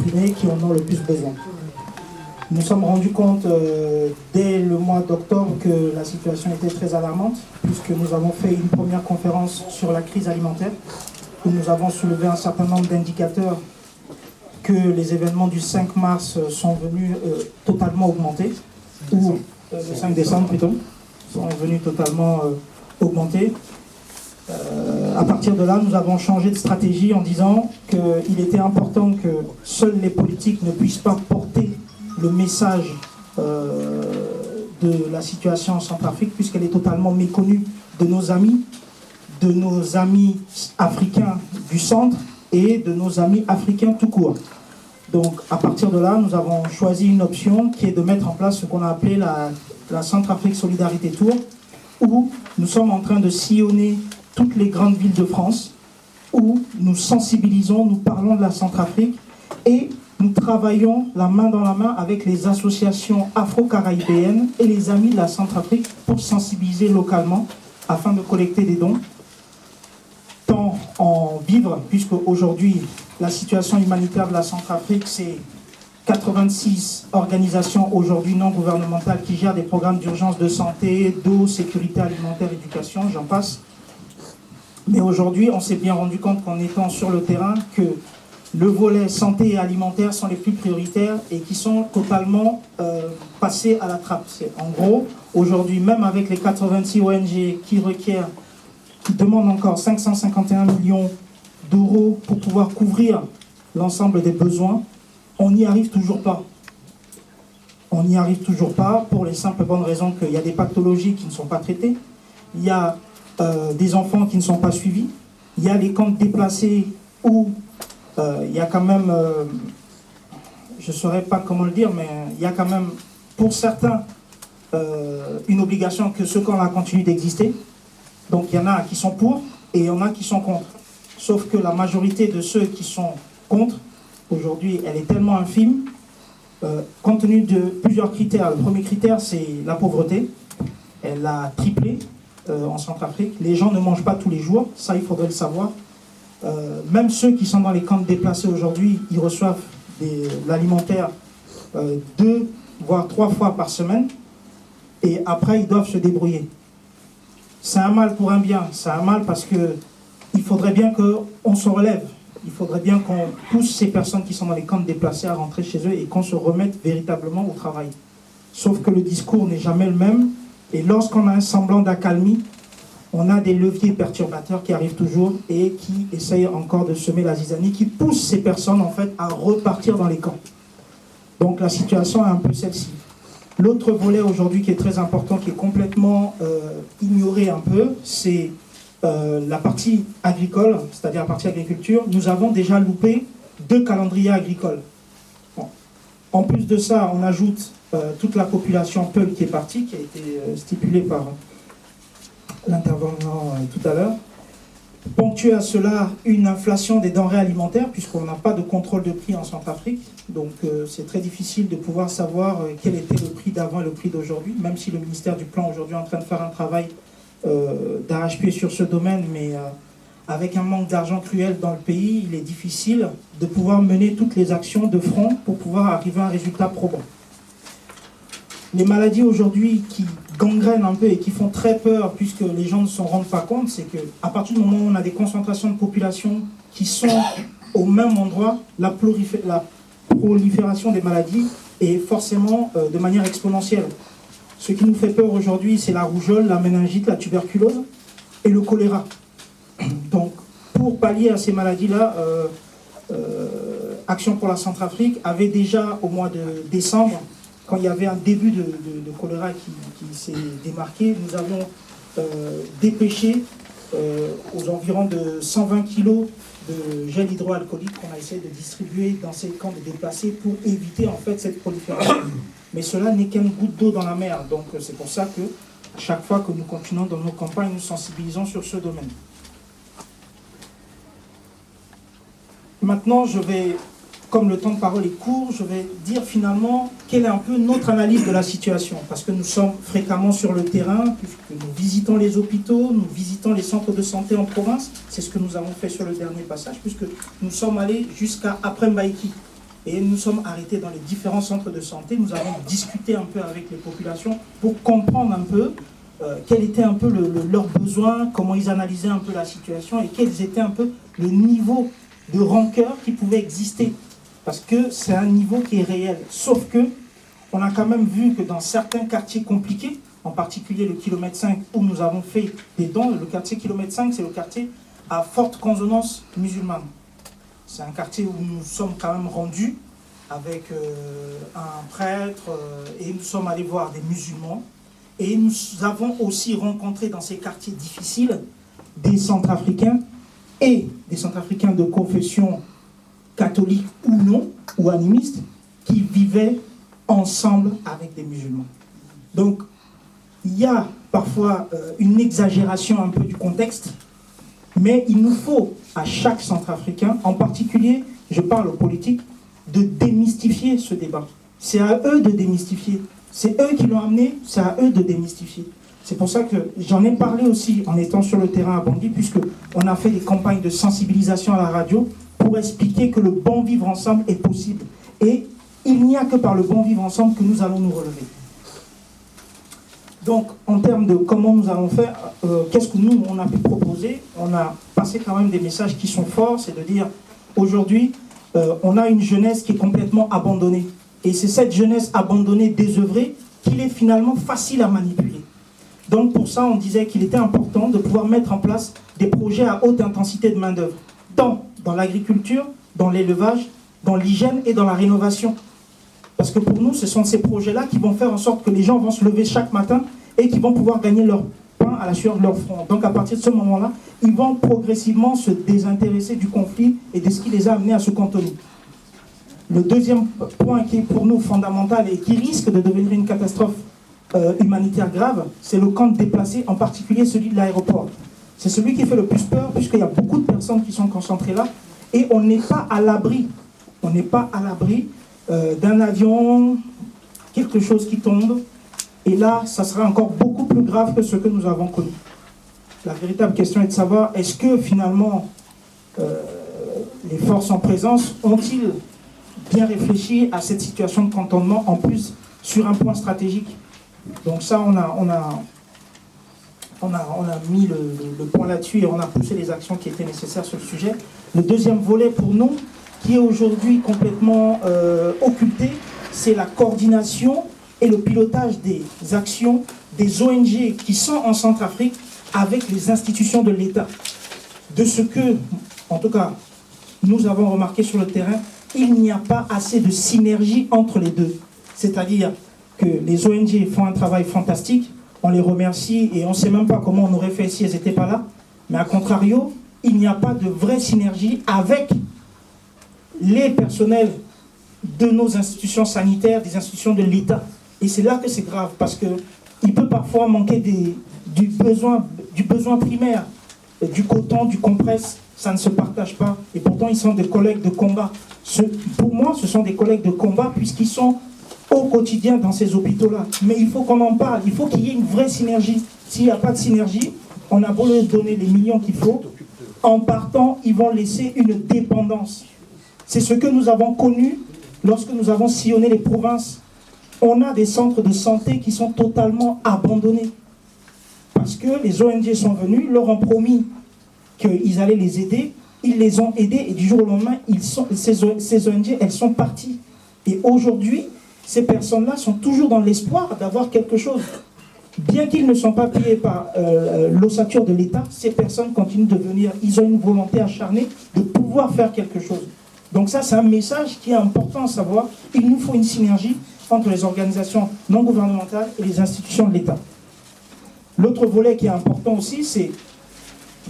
opprimés qui en ont le plus besoin. Nous nous sommes rendus compte dès le mois d'octobre que la situation était très alarmante, puisque nous avons fait une première conférence sur la crise alimentaire, où nous avons soulevé un certain nombre d'indicateurs que les événements du 5 mars sont venus totalement augmenter, ou le 5 décembre plutôt, sont venus totalement augmenter. À partir de là, nous avons changé de stratégie en disant qu'il était important que seuls les politiques ne puissent pas porter le message de la situation en Centrafrique, puisqu'elle est totalement méconnue de nos amis africains du centre et de nos amis africains tout court. Donc à partir de là, nous avons choisi une option qui est de mettre en place ce qu'on a appelé la Centrafrique Solidarité Tour, où nous sommes en train de sillonner toutes les grandes villes de France, où nous sensibilisons, nous parlons de la Centrafrique et nous travaillons la main dans la main avec les associations afro-caribéennes et les amis de la Centrafrique pour sensibiliser localement afin de collecter des dons, tant en vivres, puisque aujourd'hui la situation humanitaire de la Centrafrique, c'est 86 organisations aujourd'hui non gouvernementales qui gèrent des programmes d'urgence de santé, d'eau, sécurité alimentaire, éducation, j'en passe. Mais aujourd'hui, on s'est bien rendu compte qu'en étant sur le terrain, que le volet santé et alimentaire sont les plus prioritaires et qui sont totalement passés à la trappe. En gros, aujourd'hui, même avec les 86 ONG qui demandent encore 551 millions d'euros pour pouvoir couvrir l'ensemble des besoins, on n'y arrive toujours pas. On n'y arrive toujours pas pour les simples bonnes raisons qu'il y a des pathologies qui ne sont pas traitées, il y a des enfants qui ne sont pas suivis, il y a les camps déplacés où il y a quand même, je ne saurais pas comment le dire, mais il y a quand même pour certains une obligation que ce camp-là continue d'exister. Donc il y en a qui sont pour et il y en a qui sont contre. Sauf que la majorité de ceux qui sont contre, aujourd'hui, elle est tellement infime, compte tenu de plusieurs critères. Le premier critère, c'est la pauvreté. Elle a triplé en Centrafrique. Les gens ne mangent pas tous les jours, ça il faudrait le savoir. Même ceux qui sont dans les camps déplacés aujourd'hui, ils reçoivent de l'alimentaire 2 voire 3 fois par semaine et après ils doivent se débrouiller. C'est un mal pour un bien, c'est un mal parce qu'il faudrait bien qu'on se relève, il faudrait bien qu'on pousse ces personnes qui sont dans les camps déplacés à rentrer chez eux et qu'on se remette véritablement au travail. Sauf que le discours n'est jamais le même et lorsqu'on a un semblant d'accalmie, on a des leviers perturbateurs qui arrivent toujours et qui essayent encore de semer la zizanie, qui poussent ces personnes en fait à repartir dans les camps. Donc la situation est un peu celle-ci. L'autre volet aujourd'hui qui est très important, qui est complètement ignoré un peu, c'est la partie agricole, c'est-à-dire la partie agriculture. Nous avons déjà loupé 2 calendriers agricoles. Bon. En plus de ça, on ajoute toute la population Peul qui est partie, qui a été stipulée par l'intervenant tout à l'heure. Ponctué à cela une inflation des denrées alimentaires, puisqu'on n'a pas de contrôle de prix en Centrafrique. Donc c'est très difficile de pouvoir savoir quel était le prix d'avant et le prix d'aujourd'hui, même si le ministère du Plan aujourd'hui est en train de faire un travail d'arrache-pied sur ce domaine, mais avec un manque d'argent cruel dans le pays, il est difficile de pouvoir mener toutes les actions de front pour pouvoir arriver à un résultat probant. Les maladies aujourd'hui qui gangrènent un peu et qui font très peur puisque les gens ne s'en rendent pas compte, c'est qu'à partir du moment où on a des concentrations de population qui sont au même endroit, la prolifération des maladies est forcément de manière exponentielle. Ce qui nous fait peur aujourd'hui, c'est la rougeole, la méningite, la tuberculose et le choléra. Donc, pour pallier à ces maladies-là, Action pour la Centrafrique avait déjà, au mois de décembre, quand il y avait un début de choléra qui s'est démarqué, nous avons dépêché aux environs de 120 kg de gel hydroalcoolique qu'on a essayé de distribuer dans ces camps de déplacés pour éviter en fait cette prolifération. Mais cela n'est qu'une goutte d'eau dans la mer, donc c'est pour ça que chaque fois que nous continuons dans nos campagnes, nous sensibilisons sur ce domaine. Maintenant, je vais, comme le temps de parole est court, je vais dire finalement quelle est un peu notre analyse de la situation. Parce que nous sommes fréquemment sur le terrain, puisque nous visitons les hôpitaux, nous visitons les centres de santé en province. C'est ce que nous avons fait sur le dernier passage, puisque nous sommes allés jusqu'à après Mbaïki. Et nous sommes arrêtés dans les différents centres de santé. Nous avons discuté un peu avec les populations pour comprendre un peu quels étaient un peu leurs besoins, comment ils analysaient un peu la situation et quels étaient un peu le niveau de rancœur qui pouvait exister. Parce que c'est un niveau qui est réel. Sauf que on a quand même vu que dans certains quartiers compliqués, en particulier le kilomètre 5 où nous avons fait des dons, le quartier kilomètre 5, c'est le quartier à forte consonance musulmane. C'est un quartier où nous sommes quand même rendus avec un prêtre et nous sommes allés voir des musulmans. Et nous avons aussi rencontré dans ces quartiers difficiles des Centrafricains et des Centrafricains de confession catholique ou non, ou animiste, qui vivaient ensemble avec des musulmans. Donc, il y a parfois une exagération un peu du contexte, mais il nous faut à chaque Centrafricain, en particulier, je parle aux politiques, de démystifier ce débat. C'est à eux de démystifier. C'est eux qui l'ont amené, c'est à eux de démystifier. C'est pour ça que j'en ai parlé aussi en étant sur le terrain à Bangui, puisqu'on a fait des campagnes de sensibilisation à la radio pour expliquer que le bon vivre ensemble est possible. Et il n'y a que par le bon vivre ensemble que nous allons nous relever. Donc, en termes de comment nous allons faire, qu'est-ce que nous, on a pu proposer? On a passé quand même des messages qui sont forts, c'est de dire, aujourd'hui, on a une jeunesse qui est complètement abandonnée. Et c'est cette jeunesse abandonnée, désœuvrée, qu'il est finalement facile à manipuler. Donc, pour ça, on disait qu'il était important de pouvoir mettre en place des projets à haute intensité de main-d'œuvre, tant dans l'agriculture, dans l'élevage, dans l'hygiène et dans la rénovation. Parce que pour nous, ce sont ces projets-là qui vont faire en sorte que les gens vont se lever chaque matin et qui vont pouvoir gagner leur pain à la sueur de leur front. Donc à partir de ce moment-là, ils vont progressivement se désintéresser du conflit et de ce qui les a amenés à se cantonner. Le deuxième point qui est pour nous fondamental et qui risque de devenir une catastrophe humanitaire grave, c'est le camp de déplacés, en particulier celui de l'aéroport. C'est celui qui fait le plus peur puisqu'il y a beaucoup de personnes qui sont concentrées là et on n'est pas à l'abri. On n'est pas à l'abri d'un avion, quelque chose qui tombe, et là, ça sera encore beaucoup plus grave que ce que nous avons connu. La véritable question est de savoir, est-ce que finalement, les forces en présence ont-ils bien réfléchi à cette situation de cantonnement, en plus sur un point stratégique? Donc ça, on a mis le point là-dessus et on a poussé les actions qui étaient nécessaires sur le sujet. Le deuxième volet pour nous, qui est aujourd'hui complètement occulté, c'est la coordination et le pilotage des actions des ONG qui sont en Centrafrique avec les institutions de l'État. De ce que, en tout cas, nous avons remarqué sur le terrain, il n'y a pas assez de synergie entre les deux. C'est-à-dire que les ONG font un travail fantastique, on les remercie et on ne sait même pas comment on aurait fait si elles n'étaient pas là, mais à contrario, il n'y a pas de vraie synergie avec les personnels de nos institutions sanitaires, des institutions de l'État. Et c'est là que c'est grave, parce qu'il peut parfois manquer du besoin primaire, du coton, du compresse, ça ne se partage pas. Et pourtant, ils sont des collègues de combat. Pour moi, ce sont des collègues de combat, puisqu'ils sont au quotidien dans ces hôpitaux-là. Mais il faut qu'on en parle, il faut qu'il y ait une vraie synergie. S'il n'y a pas de synergie, on a beau leur donner les millions qu'il faut, en partant, ils vont laisser une dépendance. C'est ce que nous avons connu lorsque nous avons sillonné les provinces. On a des centres de santé qui sont totalement abandonnés. Parce que les ONG sont venus, leur ont promis qu'ils allaient les aider, ils les ont aidés et du jour au lendemain, ces ONG, elles sont parties. Et aujourd'hui, ces personnes-là sont toujours dans l'espoir d'avoir quelque chose. Bien qu'ils ne sont pas payés par l'ossature de l'État, ces personnes continuent de venir, ils ont une volonté acharnée de pouvoir faire quelque chose. Donc ça, c'est un message qui est important à savoir. Il nous faut une synergie entre les organisations non gouvernementales et les institutions de l'État. L'autre volet qui est important aussi, c'est,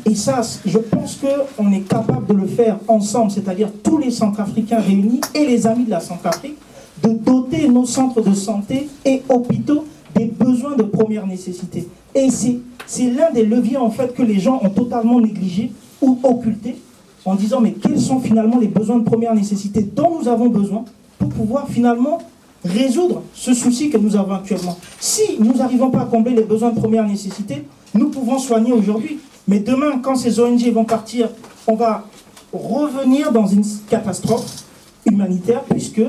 et ça, je pense qu'on est capable de le faire ensemble, c'est-à-dire tous les Centrafricains réunis et les amis de la Centrafrique, de doter nos centres de santé et hôpitaux des besoins de première nécessité. Et c'est l'un des leviers, en fait, que les gens ont totalement négligé ou occulté, en disant, mais quels sont finalement les besoins de première nécessité dont nous avons besoin pour pouvoir finalement résoudre ce souci que nous avons actuellement. Si nous n'arrivons pas à combler les besoins de première nécessité, nous pouvons soigner aujourd'hui. Mais demain, quand ces ONG vont partir, on va revenir dans une catastrophe humanitaire, puisque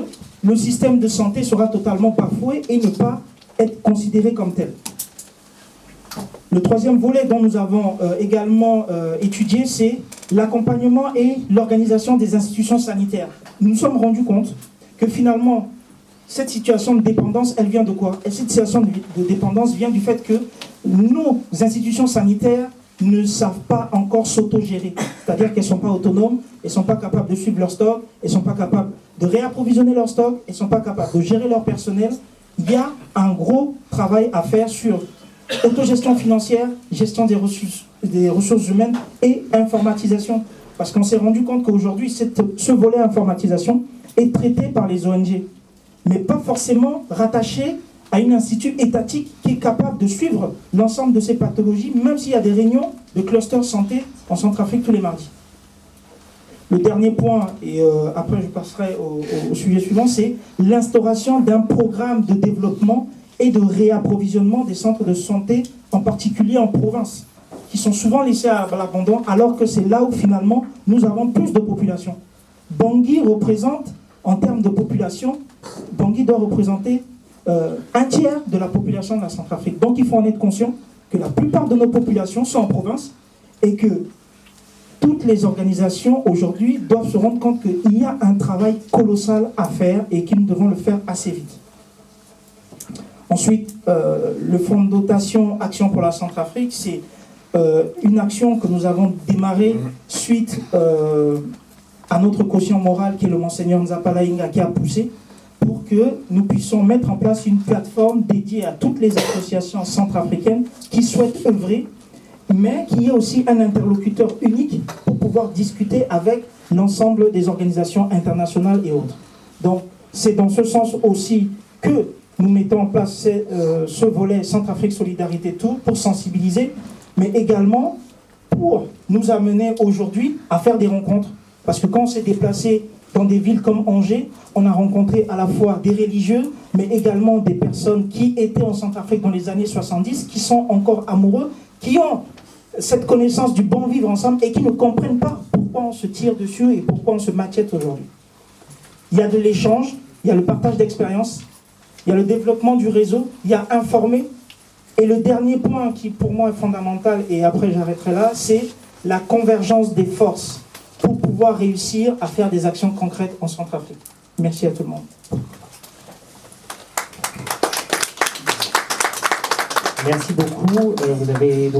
le système de santé sera totalement bafoué et ne pas être considéré comme tel. Le troisième volet dont nous avons également étudié, c'est l'accompagnement et l'organisation des institutions sanitaires. Nous nous sommes rendus compte que finalement, cette situation de dépendance, elle vient de quoi? Et cette situation de dépendance vient du fait que nos institutions sanitaires ne savent pas encore s'autogérer. C'est-à-dire qu'elles ne sont pas autonomes, elles ne sont pas capables de suivre leur stock, elles ne sont pas capables de réapprovisionner leur stock, elles ne sont pas capables de gérer leur personnel. Il y a un gros travail à faire sur autogestion financière, gestion des ressources humaines et informatisation. Parce qu'on s'est rendu compte qu'aujourd'hui, ce volet informatisation est traité par les ONG, mais pas forcément rattaché à un institut étatique qui est capable de suivre l'ensemble de ces pathologies, même s'il y a des réunions de clusters santé en Centrafrique tous les mardis. Le dernier point, et après je passerai au sujet suivant, c'est l'instauration d'un programme de développement et de réapprovisionnement des centres de santé, en particulier en province, qui sont souvent laissés à l'abandon, alors que c'est là où finalement nous avons plus de population. Bangui représente, en termes de population, Bangui doit représenter un tiers de la population de la Centrafrique. Donc il faut en être conscient que la plupart de nos populations sont en province et que toutes les organisations aujourd'hui doivent se rendre compte qu'il y a un travail colossal à faire et que nous devons le faire assez vite. Ensuite, le fonds de dotation Action pour la Centrafrique, c'est une action que nous avons démarrée suite à notre quotient moral qui est le Monseigneur Nzapala Inga qui a poussé pour que nous puissions mettre en place une plateforme dédiée à toutes les associations centrafricaines qui souhaitent œuvrer, mais qui est aussi un interlocuteur unique pour pouvoir discuter avec l'ensemble des organisations internationales et autres. Donc, c'est dans ce sens aussi que nous mettons en place ce volet Centrafrique Solidarité Tour pour sensibiliser, mais également pour nous amener aujourd'hui à faire des rencontres. Parce que quand on s'est déplacé dans des villes comme Angers, on a rencontré à la fois des religieux, mais également des personnes qui étaient en Centrafrique dans les années 70, qui sont encore amoureux, qui ont cette connaissance du bon vivre ensemble et qui ne comprennent pas pourquoi on se tire dessus et pourquoi on se machette aujourd'hui. Il y a de l'échange, il y a le partage d'expériences, il y a le développement du réseau, il y a informer. Et le dernier point qui pour moi est fondamental, et après j'arrêterai là, c'est la convergence des forces pour pouvoir réussir à faire des actions concrètes en Centrafrique. Merci à tout le monde. Merci beaucoup. Vous avez